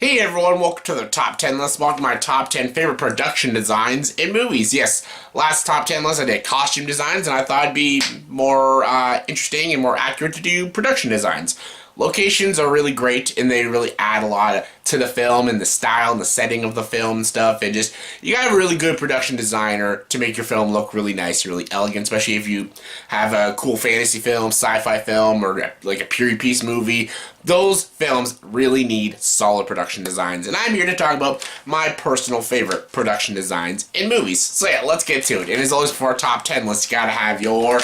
Hey everyone, welcome to the top 10 list. Welcome to my top 10 favorite production designs in movies. Yes, last top 10 list I did costume designs, and I thought it'd be more interesting and more accurate to do production designs. Locations are really great, and they really add a lot to the film and the style and the setting of the film and stuff. And just, you gotta have a really good production designer to make your film look really nice, really elegant, especially if you have a cool fantasy film, sci-fi film, or like a period piece movie. Those films really need solid production designs, and I'm here to talk about my personal favorite production designs in movies. So yeah, let's get to it. And as always, for our top 10 list, you gotta have your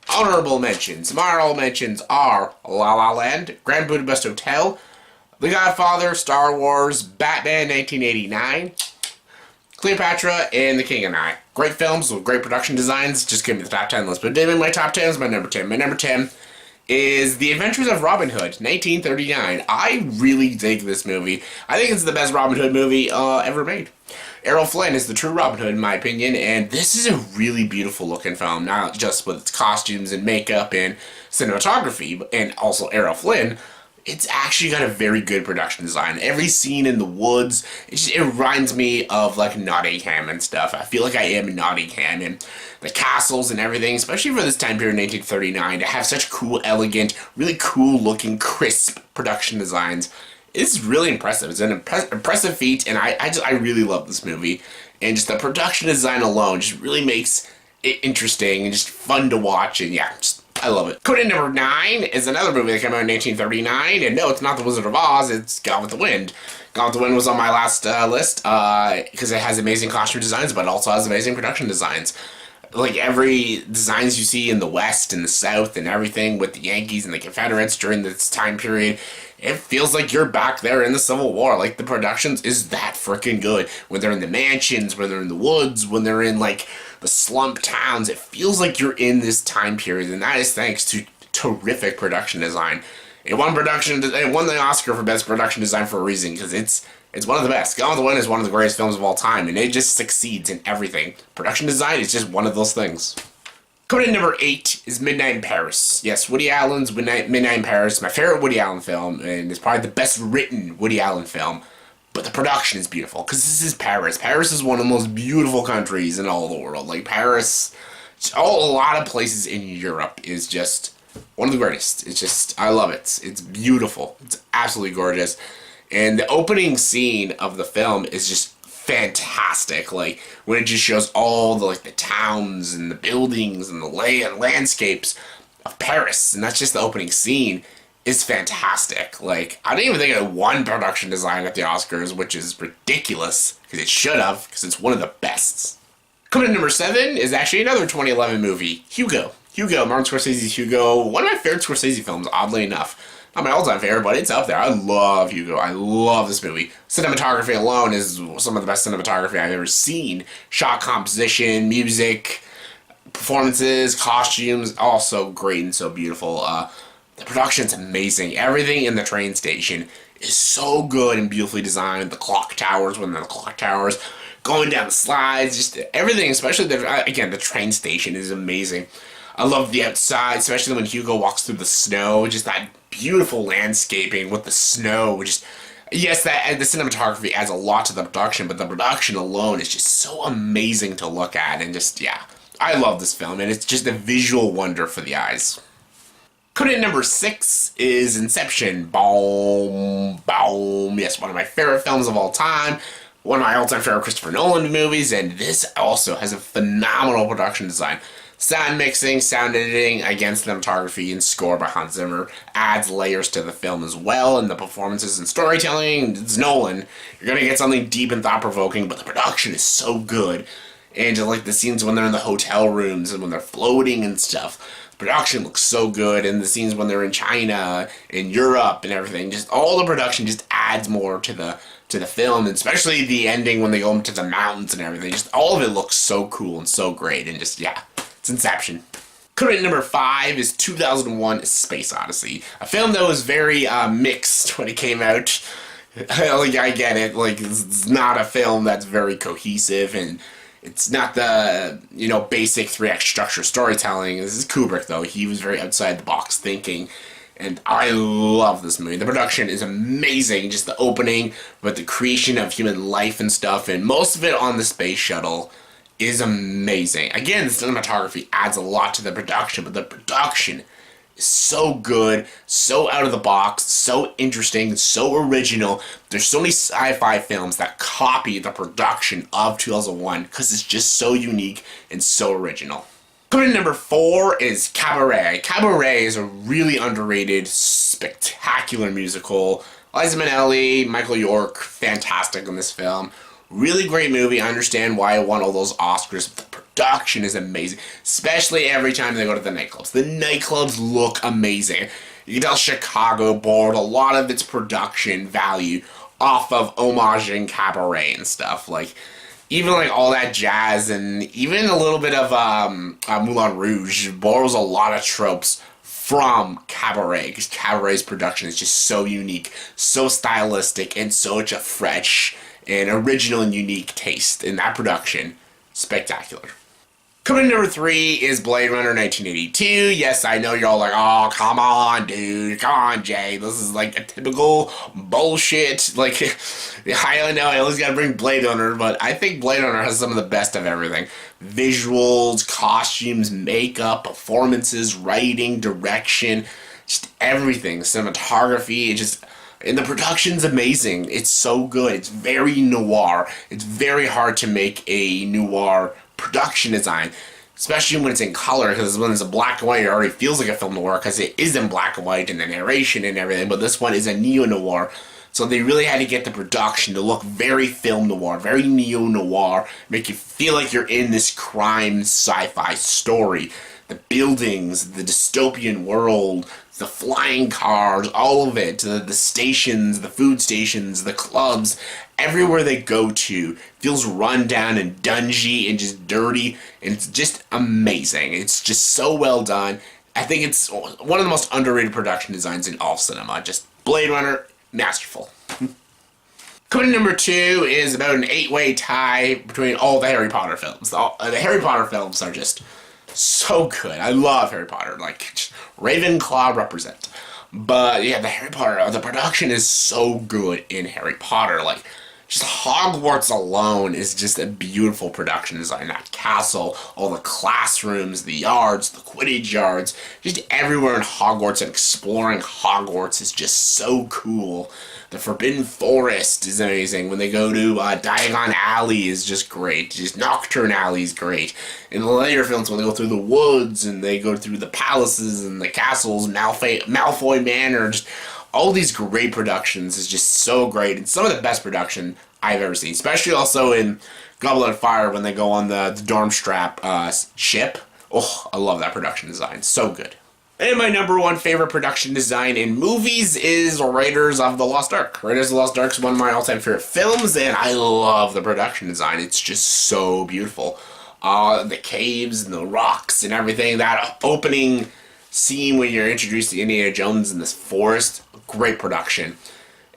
honorable mentions. My honorable mentions are La La Land, Grand Budapest Hotel, The Godfather, Star Wars, Batman 1989, Cleopatra, and The King and I. Great films with great production designs. Just give me the top 10 list. But in my top 10 is my number 10. My number 10 is The Adventures of Robin Hood, 1939. I really dig this movie. I think it's the best Robin Hood movie ever made. Errol Flynn is the true Robin Hood, in my opinion, and this is a really beautiful looking film, not just with its costumes and makeup and cinematography, and also Errol Flynn. It's actually got a very good production design. Every scene in the woods, it reminds me of like Nottingham and stuff. I feel like I am in Nottingham, and the castles and everything, especially for this time period, 1939, to have such cool, elegant, really cool looking, crisp production designs. It's really impressive. It's an impressive feat, and I really love this movie. And just the production design alone just really makes it interesting and just fun to watch, and yeah, I love it. Coming in number 9 is another movie that came out in 1939, and no, it's not The Wizard of Oz, it's Gone with the Wind. Gone with the Wind was on my last list, because it has amazing costume designs, but it also has amazing production designs. Like every designs you see in the West and the South and everything with the Yankees and the Confederates during this time period, it feels like you're back there in the Civil War. Like, the productions is that freaking good. When they're in the mansions, when they're in the woods, when they're in like the slump towns, it feels like you're in this time period, and that is thanks to terrific production design. It won the Oscar for best production design for a reason, because it's one of the best. Gone with the Wind is one of the greatest films of all time, and it just succeeds in everything. Production design is just one of those things. Coming in number 8 is Midnight in Paris. Yes, Woody Allen's Midnight in Paris, my favorite Woody Allen film, and it's probably the best written Woody Allen film. But the production is beautiful, because this is Paris. Paris is one of the most beautiful countries in all the world. Like, Paris, a lot of places in Europe is just one of the greatest. It's just, I love it. It's beautiful. It's absolutely gorgeous. And the opening scene of the film is just fantastic. Like, when it just shows all the, like, the towns and the buildings and the landscapes of Paris, and that's just the opening scene, is fantastic. Like, I didn't even think it won production design at the Oscars, which is ridiculous, because it should have, because it's one of the best. Coming in number 7 is actually another 2011 movie, Hugo. Martin Scorsese's Hugo, one of my favorite Scorsese films, oddly enough. Not my all-time favorite, but it's up there. I love Hugo. I love this movie. Cinematography alone is some of the best cinematography I've ever seen. Shot composition, music, performances, costumes, all so great and so beautiful. The production's amazing. Everything in the train station is so good and beautifully designed. The clock towers, when they're the clock towers, going down the slides, just everything, especially, the train station is amazing. I love the outside, especially when Hugo walks through the snow, just that beautiful landscaping with the snow. Just, yes, the cinematography adds a lot to the production, but the production alone is just so amazing to look at, and just, yeah, I love this film, and it's just a visual wonder for the eyes. Coming in number 6 is Inception. Boom, boom. Yes, one of my favorite films of all time. One of my all-time favorite Christopher Nolan movies, and this also has a phenomenal production design. Sound mixing, sound editing, again, cinematography and score by Hans Zimmer adds layers to the film as well, and the performances and storytelling, it's Nolan. You're gonna get something deep and thought-provoking, but the production is so good. And just like the scenes when they're in the hotel rooms and when they're floating and stuff, the production looks so good, and the scenes when they're in China, in Europe, and everything, just all the production just adds more to the film, and especially the ending when they go into the mountains and everything. Just all of it looks so cool and so great, and just, yeah. It's Inception. Coming in number 5 is 2001: Space Odyssey. A film that was very mixed when it came out. Like, I get it. Like, it's not a film that's very cohesive, and it's not the, basic 3-act structure storytelling. This is Kubrick, though. He was very outside the box thinking. And I love this movie. The production is amazing. Just the opening with the creation of human life and stuff, and most of it on the space shuttle is amazing. Again, the cinematography adds a lot to the production, but the production is so good, so out of the box, so interesting, so original. There's so many sci-fi films that copy the production of 2001 because it's just so unique and so original. Coming in number 4 is Cabaret. Cabaret is a really underrated, spectacular musical. Liza Minnelli, Michael York, fantastic in this film. Really great movie. I understand why it won all those Oscars. But the production is amazing, especially every time they go to the nightclubs. The nightclubs look amazing. You can tell Chicago borrowed a lot of its production value off of homaging Cabaret and stuff. Like, even like all that jazz and even a little bit of Moulin Rouge borrows a lot of tropes from Cabaret, because Cabaret's production is just so unique, so stylistic, and such a fresh and original and unique taste in that production. Spectacular. Coming in number 3 is Blade Runner 1982. Yes, I know you're all like, oh, come on, dude. Come on, Jay. This is like a typical bullshit. Like, I know I always gotta bring Blade Runner, but I think Blade Runner has some of the best of everything. Visuals, costumes, makeup, performances, writing, direction, just everything. Cinematography, and the production's amazing. It's so good. It's very noir. It's very hard to make a noir production design, especially when it's in color, because when it's a black and white, it already feels like a film noir because it is in black and white and the narration and everything, but this one is a neo-noir, so they really had to get the production to look very film noir, very neo-noir, make you feel like you're in this crime sci-fi story. The buildings, the dystopian world, the flying cars, all of it, the stations, the food stations, the clubs, everywhere they go to feels run down and dungy and just dirty, and it's just amazing. It's just so well done. I think it's one of the most underrated production designs in all cinema. Just Blade Runner, masterful. Coming in number 2 is about an 8-way tie between all the Harry Potter films. The Harry Potter films are just so good. I love Harry Potter. Like, Ravenclaw represent. But yeah, the production is so good in Harry Potter. Like, just Hogwarts alone is just a beautiful production design. That castle, all the classrooms, the yards, the Quidditch yards, just everywhere in Hogwarts, and exploring Hogwarts is just so cool. The Forbidden Forest is amazing. When they go to Diagon Alley is just great. Just Nocturne Alley is great. In the later films, when they go through the woods and they go through the palaces and the castles, Malfoy Manor, just all these great productions is just so great. It's some of the best production I've ever seen, especially also in Goblet of Fire when they go on the Dormstrap ship. Oh, I love that production design. So good. And my number 1 favorite production design in movies is Raiders of the Lost Ark. Raiders of the Lost Ark is one of my all-time favorite films, and I love the production design. It's just so beautiful. The caves and the rocks and everything. That opening scene when you're introduced to Indiana Jones in this forest, great production.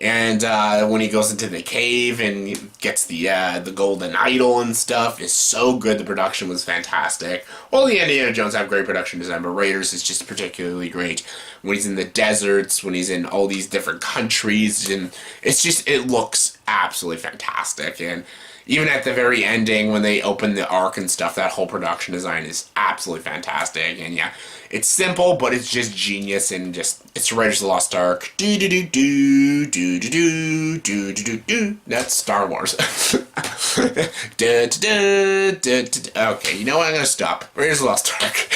And when he goes into the cave and gets the golden idol and stuff, is so good. The production was fantastic. All the Indiana Jones have great production design, but Raiders is just particularly great. When he's in the deserts, when he's in all these different countries, and it looks absolutely fantastic. And even at the very ending, when they open the Ark and stuff, that whole production design is absolutely fantastic. And yeah, it's simple, but it's just genius, and it's Raiders of the Lost Ark. That's Star Wars. Okay, you know what? I'm gonna stop. Raiders of the Lost Ark.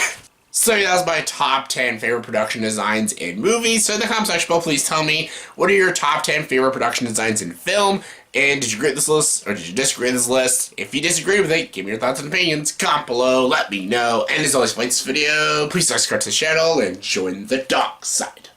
So yeah, that was my top 10 favorite production designs in movies. So in the comment section below, please tell me, what are your top 10 favorite production designs in film? And did you agree with this list, or did you disagree with this list? If you disagree with it, give me your thoughts and opinions. Comment below, let me know. And as always, if you like this video, please subscribe to the channel and join the dark side.